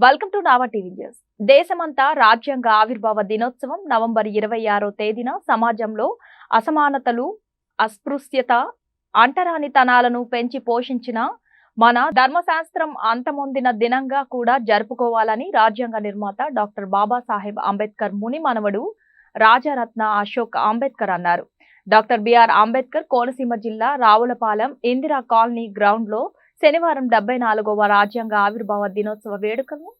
Welcome to నావా TV news. దేశమంతా రాజ్యాంగ ఆవిర్భావ దినోత్సవం నవంబర్ 26వ తేదీన సమాజంలో అసమానతలు, అస్పృశ్యత, అంటరానితనాలను పెంచి పోషించిన మన ధర్మశాస్త్రం అంతమొందిన దినంగా కూడా జరుపుకోవాలని రాజ్యాంగ నిర్మాత డాక్టర్ బాబాసాహెబ్ అంబేద్కర్ ముని మనవడు రాజారత్న అశోక్ అంబేద్కర్ అన్నారు. డాక్టర్ బిఆర్ అంబేద్కర్ కోనసీమ జిల్లా రావులపాలెం ఇందిరా కాలనీ గ్రౌండ్ లో శనివారం 74వ రాజ్యాంగ ఆవిర్భావ దినోత్సవ వేడుకలను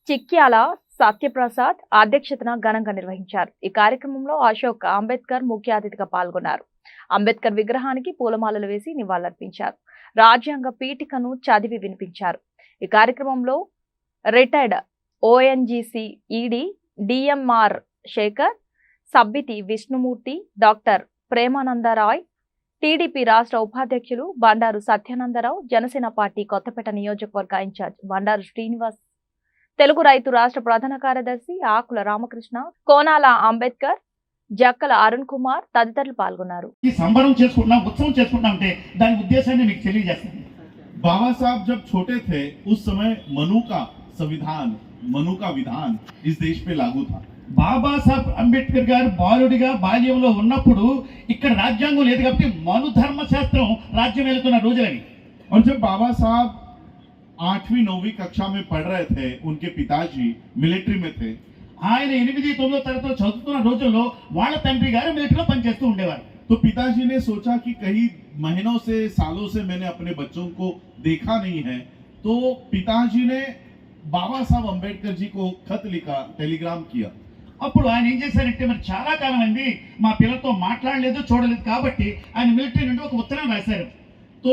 చిక్యాల సత్యప్రసాద్ అధ్యక్షతన ఘనంగా నిర్వహించారు. ఈ కార్యక్రమంలో అశోక్ అంబేద్కర్ ముఖ్య అతిథిగా పాల్గొన్నారు. అంబేద్కర్ విగ్రహానికి పూలమాలలు వేసి నివాళులర్పించారు. రాజ్యాంగ పీఠికను చదివి వినిపించారు. ఈ కార్యక్రమంలో retired ONGC ED DMR Shekhar, Sabbithi Vishnumurthy, doctor Premanandaray, TDP రాష్ట్ర ఉపాధ్యక్షులు బండారు సత్యానందరావు, జనసేన పార్టీ కొత్తపేట నియోజకవర్గ ఇన్ఛార్జ్ బండారు శ్రీనివాస్, తెలుగు రైతు రాష్ట్ర ప్రధాన కార్యదర్శి ఆకుల రామకృష్ణ, కోనాల అంబేద్కర్, జక్కల అరుణ్ కుమార్ తదితరులు పాల్గొన్నారు. ఈ సంబరం చేసుకుంటున్నాం, ఉత్సవం చేసుకుంటున్నాం అంటే దాని ఉద్దేశాన్ని మీకు తెలియజేస్తాను. बाबा साहब जब छोटे थे उस समय मनु का विधान इस देश पे लागू था. బాబాసాహెబ్ అంబేద్కర్ గారు బాలుడిగా బాల్యంలో ఉన్నప్పుడు ఇక్కడ రాజ్యాంగం లేదు కాబట్టి మను ధర్మశాస్త్రం రాజ్యం వెళ్తున్న రోజులని. और जब बाबा साहब 8वीं 9वीं कक्षा में पढ़ रहे थे, उनके पिताजी मिलिट्री में थे. ఆయన 8, 9 తరగతిలో చదువుతున్న రోజుల్లో వాళ్ళ తండ్రి గారు మిలిటరీలో పనిచేస్తూ ఉండేవారు. तो पिताजी ने सोचा कि कई महीनों से सालों से मैंने अपने बच्चों को देखा नहीं है, तो पिताजी ने बाबा साहब अंबेडकर जी को खत लिखा, टेलीग्राम किया. అప్పుడు ఆయన ఏం చేశారంటే మరి చాలా కాలం అయింది మా పిల్లలతో మాట్లాడలేదు, చూడలేదు కాబట్టి ఆయన మిలిటరీ నుండి ఒక ఉత్తరం రాశారు. तो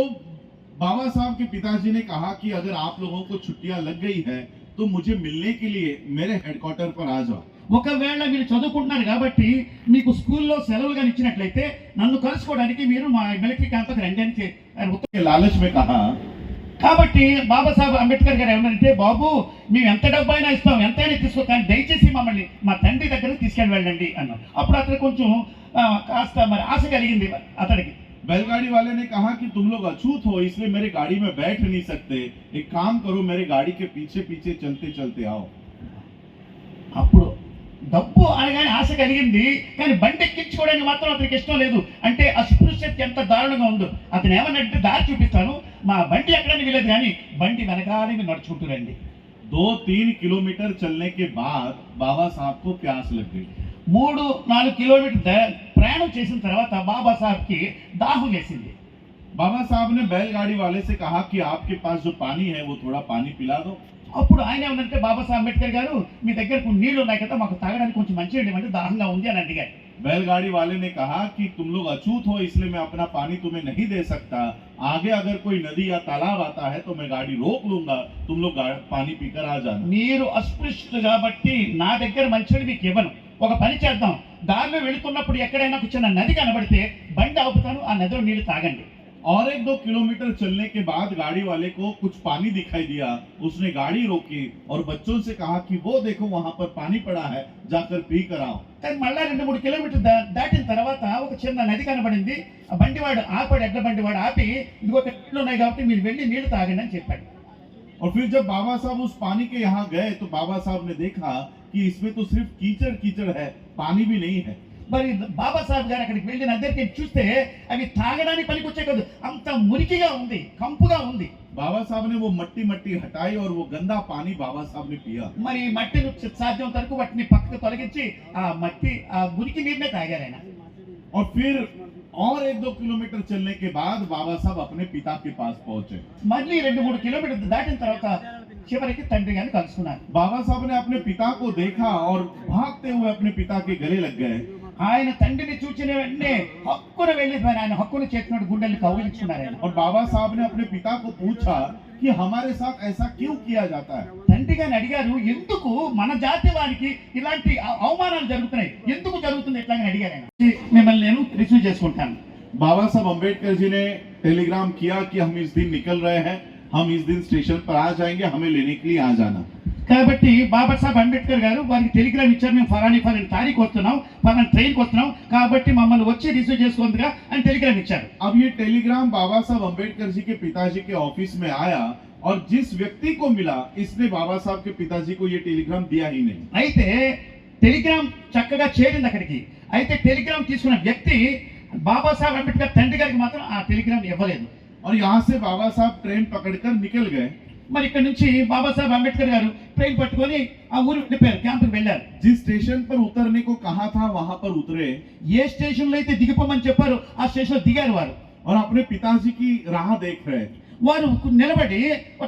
बाबा साहब के पिताजी ने कहा कि अगर आप लोगों को छुट्टियां लग गई है तो मुझे मिलने के लिए मेरे हेडक्वार्टर पर आ जाओ. ఒకవేళ మీరు చదువుకుంటున్నారు కాబట్టి మీకు స్కూల్లో సెలవులుగా ఇచ్చినట్లయితే నన్ను కలుసుకోవడానికి మీరు మా మిలిటరీ క్యాంప్కి రండి అని ఆయన ఉత్తరం. लालच में कहा. కాబట్టి బాబాసాహెబ్ అంబేద్కర్ గారు ఏమన్నారంటే, బాబు మేము ఎంత డబ్బు అయినా ఇస్తాం, ఎంతైనా తీసుకో, కానీ దయచేసి మమ్మల్ని మా తండ్రి దగ్గరకు తీసుకెళ్ళి వెళ్ళండి అన్నారు. అప్పుడు అతను కొంచెం కాస్త మరి ఆశ కలిగింది అతనికి. बैलगाड़ी वाले ने कहा कि तुम लोग अछूत हो, इसलिए मेरे गाड़ी में बैठ नहीं सकते, एक काम करो मेरे गाड़ी के पीछे पीछे चलते चलते आओ. అప్పుడు డబ్బు అనగానే ఆశ కలిగింది, కానీ బండి ఎక్కించుకోవడానికి మాత్రం అతనికి ఇష్టం లేదు. అంటే అస్పృశ్యత ఎంత దారుణంగా ఉందో. అతను ఏమన్నంటే దారి చూపిస్తాను, మా బండి ఎక్కడానికి వెళ్ళదు, కానీ బండి వెనకాలే మీరు నడుచుకుంటూ రండి. 2-3 किलोमीटर चलने के बाद बाबा साहब को प्यास लग गई. 3-4 కిలోమీటర్ ప్రయాణం చేసిన తర్వాత బాబాసాహెబ్కి దాహం వేసింది. बाबा साहब ने बैलगाड़ी वाले से कहा कि आपके पास जो पानी है वो थोड़ा पानी पिला दो. అప్పుడు ఆయన ఏమన్నంటే, బాబాసాహెబ్ అంబేద్కర్ గారు మీ దగ్గర నీళ్లు ఉన్నాయి కదా, మాకు తాగడానికి కొంచెం మంచిగా ఇవ్వండి, దాహంగా ఉంది అని అడిగారు. बैलगाड़ी वाले ने कहा कि तुम लोग अछूत हो, इसलिए मैं अपना पानी तुम्हें नहीं दे सकता. आगे अगर कोई नदी या तालाब आता है तो मैं गाड़ी रोक लूंगा, तुम लोग पानी पीकर आ जाना. మీరు అస్పృశ్యులు కాబట్టి నా దగ్గర మంచినీళ్ళు మీకు ఇవ్వను. ఒక పని చేద్దాం, దారిలో వెళుతున్నప్పుడు ఎక్కడైనా చిన్న నది కనబడితే బండి ఆపుతాను, ఆ నదిలో నీళ్లు తాగండి. और 1-2 किलोमीटर चलने के बाद गाड़ी वाले को कुछ पानी दिखाई दिया. उसने गाड़ी रोकी और बच्चों से कहा कि वो देखो वहां पर पानी पड़ा है, जाकर पी कर आओ. కానీ మళ్ళా 2-3 కిలోమీటర్ దాటిన తర్వాత ఒక చిన్న నది కనబడింది. ఆ బండివాడు ఆపాడు, ఎడ్ల బండివాడు ఆపి, ఇదిగో నీళ్లు ఉన్నాయి కాబట్టి మీరు వెళ్ళి నీళ్లు తాగండి అని చెప్పాడు. और फिर जब बाबा साहब उस पानी के यहाँ गए तो बाबा साहब ने देखा कि इसमें तो सिर्फ कीचड़ कीचड़ है, पानी भी नहीं है. మరి బాబాసాహెబ్ గారు అక్కడికి వెళ్ళిన దగ్గరికి చూస్తే అవి తాగడానికి పనికొచ్చే కాదు, అంత మురికిగా ఉంది, కంపుగా ఉంది. बाबा साहब ने वो मट्टी मट्टी हटाई और वो गंदा पानी बाबा साहब ने पिया. మరి మట్టిని సాధ్యం వరకు వాటిని పక్కకు తొలగించి ఆ మట్టి ఆ మురికి నీరునే తాగారు ఆయన. और फिर और 1-2 किलोमीटर चलने के बाद बाबा साहब अपने पिता के पास पहुंचे. మళ్ళీ 2-3 కిలోమీటర్లు దాటిన తర్వాత చివరికి తండ్రి గారిని కలుసుకున్నారు. बाबा साहब ने अपने पिता को देखा और भागते हुए अपने पिता के गले लग गए. ఆయన తండ్రిని చూచిన వెంటనే హక్కున వెళ్ళి ఆయన హక్కును చేసినట్టు గుండెల్ని కౌగిలించుకున్నారు ఆయన. और बाबा साहब ने अपने पिता को पूछा कि हमारे साथ ऐसा क्यों किया जाता है. తండ్రి గారిని అడిగారు, ఎందుకు మన జాతి వారికి ఇలాంటి అవమానాలు జరుగుతున్నాయి, ఎందుకు జరుగుతుంది ఇట్లాగని అడిగారు ఆయన. మిమ్మల్ని నేను రిసీవ్ చేసుకుంటాను. बाबा साहब अंबेडकर जी ने टेलीग्राम किया कि हम इस दिन निकल रहे हैं, हम इस दिन स्टेशन पर आ जाएंगे, हमें लेने के लिए आ जाना. కాబట్టి బాబాసాహెబ్ అంబేద్కర్ గారు వారికి టెలిగ్రామ్ ఇచ్చారు, మేము ఫలాని తారీఖు వస్తున్నాం, ఫలాని ట్రైన్కి వస్తున్నాం కాబట్టి మమ్మల్ని వచ్చి రిసీవ్ చేసుకుందిగా అని టెలిగ్రామ్ ఇచ్చారు. अब ये टेलीग्राम बाबा साहब अंबेडकर जी के पिताजी के ऑफिस में आया और जिस व्यक्ति को मिला इसने बाबा साहब के पिताजी को ये टेलीग्राम दिया ही नहीं। అయితే టెలిగ్రామ్ చక్కగా చేరింది అక్కడికి. అయితే టెలిగ్రామ్ తీసుకున్న వ్యక్తి బాబాసాహెబ్ అంబేద్కర్ తండ్రి గారికి మాత్రం ఆ టెలిగ్రామ్ ఇవ్వలేదు. और यहाँ से बाबा साहब ट्रेन पकड़कर निकल गए। మరి ఇక్కడ నుంచి బాబాసాహెబ్ అంబేద్కర్ గారు ట్రైన్ పట్టుకొని ఆ ఊరు వెళ్ళిపోయారు, క్యాంపుకి వెళ్ళారు. जिस स्टेशन पर उतरने को कहा था वहां पर उतरे ఏ స్టేషన్ లో అయితే దిగిపోమని చెప్పారు ఆ స్టేషన్ లో దిగారు వారు. और अपने पिताजी की राह देख रहे। వారు నిలబడి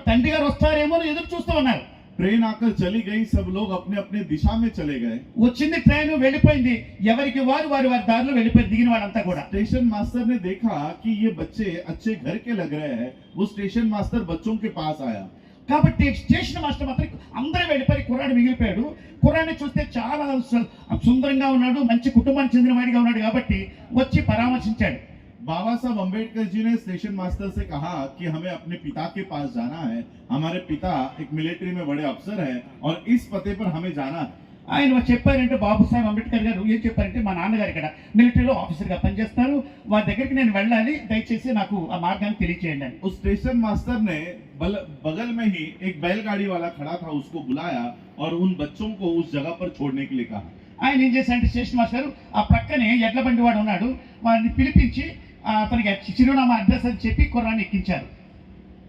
తండ్రి గారు వస్తారేమో అని ఎదురు చూస్తూ ఉన్నారు. ट्रेन आकर चली गई, सब लोग अपने अपने दिशा में चले गए। వచ్చింది ట్రైన్, వెళ్ళిపోయింది, ఎవరికి వారు వారి వారి దారిలో వెళ్ళిపోయి దిగిన వాళ్ళంతా కూడా. स्टेशन मास्टर ने देखा कि ये बच्चे अच्छे घर के लग रहे हैं, वो स्टेशन मास्टर बच्चों के पास आया। కాబట్టి స్టేషన్ మాస్టర్ మాత్రం అందరూ వెళ్ళిపోయి కుర్రాడు మిగిలిపోయాడు. కుర్రాడిని చూస్తే చాలా సుందరంగా ఉన్నాడు, మంచి కుటుంబానికి చెందిన వాడిగా ఉన్నాడు కాబట్టి వచ్చి పరామర్శించాడు. बाबा साहब अम्बेडकर जी ने स्टेशन मास्टर से कहा कि हमें अपने पिता के पास जाना है, हमारे पिता एक मिलिट्री में बड़े अफसर हैं और इस पते पर हमें जाना है। ఆయన చెప్పారంటే బాబాసాహెబ్ అంబేద్కర్ గారు ఏం చెప్పారంటే, మా నాన్నగారు ఇక్కడ మిలిటరీలో ఆఫీసర్గా పనిచేస్తారు, వారి దగ్గరికి నేను వెళ్ళాలి, దయచేసి నాకు ఆ మార్గాన్ని తెలియచేయండి అని. उस स्टेशन मास्टर ने बगल में ही एक बैलगाड़ी वाला खड़ा था, उसको बुलाया और उन बच्चों को उस जगह पर छोड़ने के लिए कहा। ఆయన ఏం చేశారంటే స్టేషన్ మాస్టర్ గారు ఆ ప్రక్కనే ఎడ్ల బండి వాడు ఉన్నాడు, వాడిని పిలిపించి అతనికి చిరునామా అడ్రస్ అని చెప్పి కుర్రాన్ని ఎక్కించారు.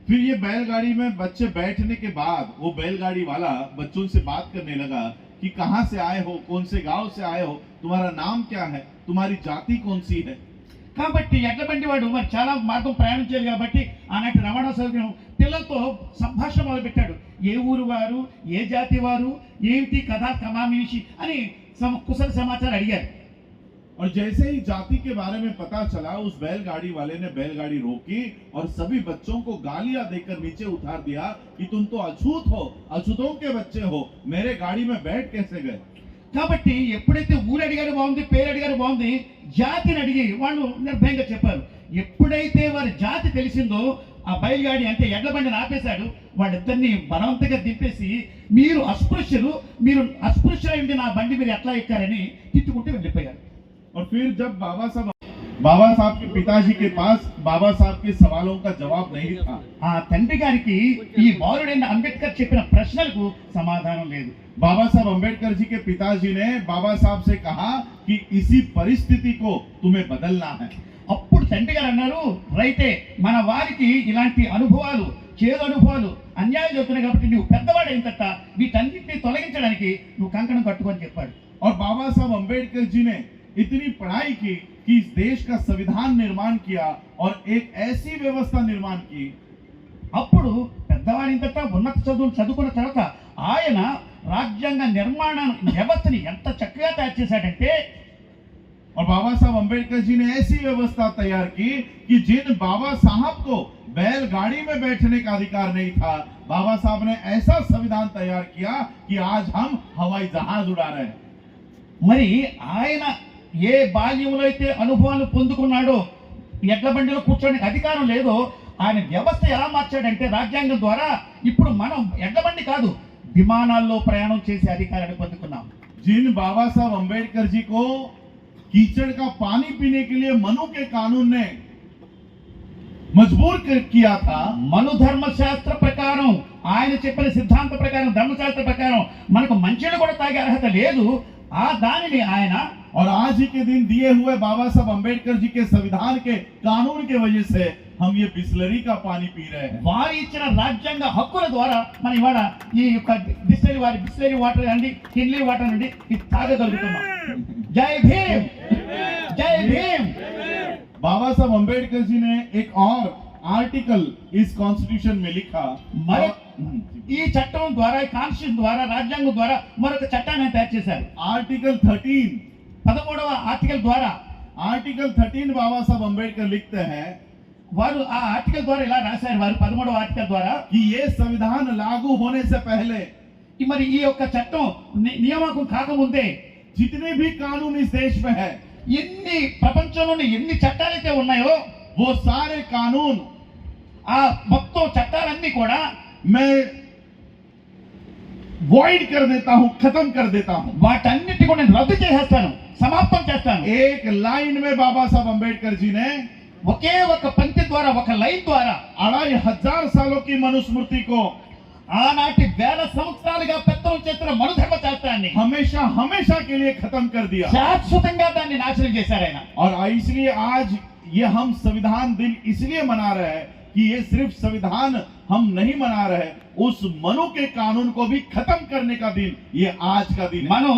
फिर ये बैलगाड़ी में बच्चे बैठने के बाद वो बैलगाड़ी वाला बच्चों से बात करने लगा कि कहाँ से आए हो, कौन से गांव से आए हो, तुम्हारा नाम क्या है, तुम्हारी जाति कौन सी है। కాబట్టి ఎడ్ల బండి వాడు మరి చాలా మార్గం ప్రయాణించారు కాబట్టి ఆనాటి రవాణా సౌకర్యం పిల్లలతో సంభాషణ మొదలుపెట్టాడు. ఏ ఊరు వారు, ఏ జాతి వారు, ఏమిటి కథా కమామిషి అని కుశల సమాచారం అడిగారు. और जैसे ही जाति के बारे में पता चला, उस बैलगाड़ी वाले ने बैलगाड़ी रोकी और सभी बच्चों को गालियां देकर नीचे उतार दिया कि तुम तो अछूत हो, अछूतों के बच्चे हो, मेरे गाड़ी में बैठ कैसे गए। కాబట్టి ఎప్పుడైతే ఊరు అడిగారు బాగుంది, పేరు అడిగారు బాగుంది, జాతిని అడిగి వాళ్ళు నిర్భయంగా చెప్పారు. ఎప్పుడైతే వారి జాతి తెలిసిందో ఆ బయలుగాడి అంటే ఎడ్ల బండిని ఆపేశాడు, వాళ్ళిద్దరిని బలవంతంగా దింపేసి మీరు అస్పృశ్యులు, మీరు అస్పృశ్యులైంది నా బండి మీరు ఎట్లా ఎక్కారని తిట్టుకుంటూ వెళ్ళిపోయారు. और फिर जब बाबा साहब के पिताजी के पास बाबा साहब के सवालों का जवाब नहीं था, ఆ తండ్రి గారికి ఈ బాలుడైన అంబేద్కర్ చెప్పిన ప్రశ్నలకు సమాధానం లేదు. बाबा साहब अम्बेडकर जी के पिताजी ने बाबा साहब से कहा कि इसी परिस्थिति को तुम्हें बदलना है। అప్పుడు తండ్రి గారు అన్నారు, రైతే మన వారికి ఇలాంటి అనుభవాలు, చేదు అనుభవాలు, అన్యాయం జరుగుతున్నాయి కాబట్టి నువ్వు పెద్దవాడైన తర్వాత వీటన్నిటిని తొలగించడానికి నువ్వు కంకణం కట్టుకొని చెప్పాడు. और बाबा साहब अम्बेडकर जी ने इतनी पढ़ाई की कि इस देश का संविधान निर्माण किया और एक ऐसी व्यवस्था निर्माण की। అప్పుడు పెద్దవాడిన తర్వాత ఉన్నత చదువులు చదువుకున్న తర్వాత ఆయన రాజ్యాంగ నిర్మాణ వ్యవస్థని ఎంత చక్కగా తయారు చేశాడంటే, और बाबा साहब अम्बेडकर जी ने ऐसी व्यवस्था तैयार की कि जिन बाबा साहब को बैलगाड़ी में बैठने का अधिकार नहीं था, बाबा साहब ने ऐसा संविधान तैयार किया कि आज हम हवाई जहाज उड़ा रहे हैं। మరి ఆయన ఏ బాల్యంలో అయితే అనుభవాలు పొందుకున్నాడో, ఎడ్ల బండిలో కూర్చోడానికి అధికారం లేదో, ఆయన వ్యవస్థ ఎలా మార్చాడంటే రాజ్యాంగం ద్వారా ఇప్పుడు మనం ఎడ్ల బండి కాదు విమానాల్లో ప్రయాణం చేసే అధికారాన్ని పొందుకున్నాం. जिन बाबा साहब अम्बेडकर जी को कीचड़ का पानी पीने के लिए मनु के कानून ने मजबूर किया था, మను ధర్మశాస్త్ర ప్రకారం ఆయన చెప్పిన సిద్ధాంత ప్రకారం, ధర్మశాస్త్ర ప్రకారం మనకు మంచిని కూడా తాగే అర్హత లేదు, ఆ దానిని ఆయన और आज ही के दिन दिए हुए बाबा साहब अम्बेडकर जी के संविधान के कानून के वजह से हम ये बिस्लरी का पानी पी रहे हैं। వారు ఇచ్చిన రాజ్యాంగ హక్కుల ద్వారా మనం ఇవాళ ఈ యొక్క బిస్లరీ వాటర్ అండి, కిన్లీ వాటర్ అండి ఇది తాగగలుగుతున్నాం. జై భీమ్, జై భీమ్. बाबा साहब अम्बेडकर जी ने एक और आर्टिकल इस कॉन्स्टिट्यूशन में लिखा, మరి ఈ చట్టం ద్వారా, ఈ కాన్స్టిట్యూషన్ ద్వారా, రాజ్యాంగం ద్వారా మరొక చట్టాన్ని తయారు చేశారు. आर्टिकल 13 13వ ఆర్టికల్ ద్వారా, आर्टिकल 13 बाबा साहब अम्बेडकर लिखते हैं వారు ఆ ఆర్టికల్ ద్వారా ఇలా రాశారు, వారు 13వ ఆర్టికల్ ద్వారా कि ये संविधान लागू होने से पहले మరి ఈ యొక్క చట్టం నియామకం కాకముందే जितने भी कानून इस देश में है, ఎన్ని ప్రపంచంలోని ఎన్ని చట్టాలైతే ఉన్నాయో वो सारे कानून ఆ మొత్తం చట్టాలన్నీ కూడా मैं वॉइड कर देता हूं, खत्म कर देता हूं। వాటన్నిటి కూడా నేను రద్దు చేసేస్తాను, సమాప్తం చేస్తాను. एक लाइन में बाबा साहब अम्बेडकर जी ने ఒకే ఒక పంక్తి ద్వారా, ఒక లైన్ ద్వారా 2500 सालों की मनुस्मृति को ఆనాటి వేల సంవత్సరాలుగా పెత్తనం చేస్తున్న మనుధర్మ శాస్త్రాన్ని हमेशा हमेशा के लिए खत्म कर दिया। శాశ్వతంగా దాన్ని నాశనం చేశారు ఆయన. और इसलिए आज ये हम संविधान दिन इसलिए मना रहे हैं कि ये सिर्फ संविधान हम नहीं मना रहे, उस मनु के कानून को भी खत्म करने का दिन ये आज का दिन है। మనం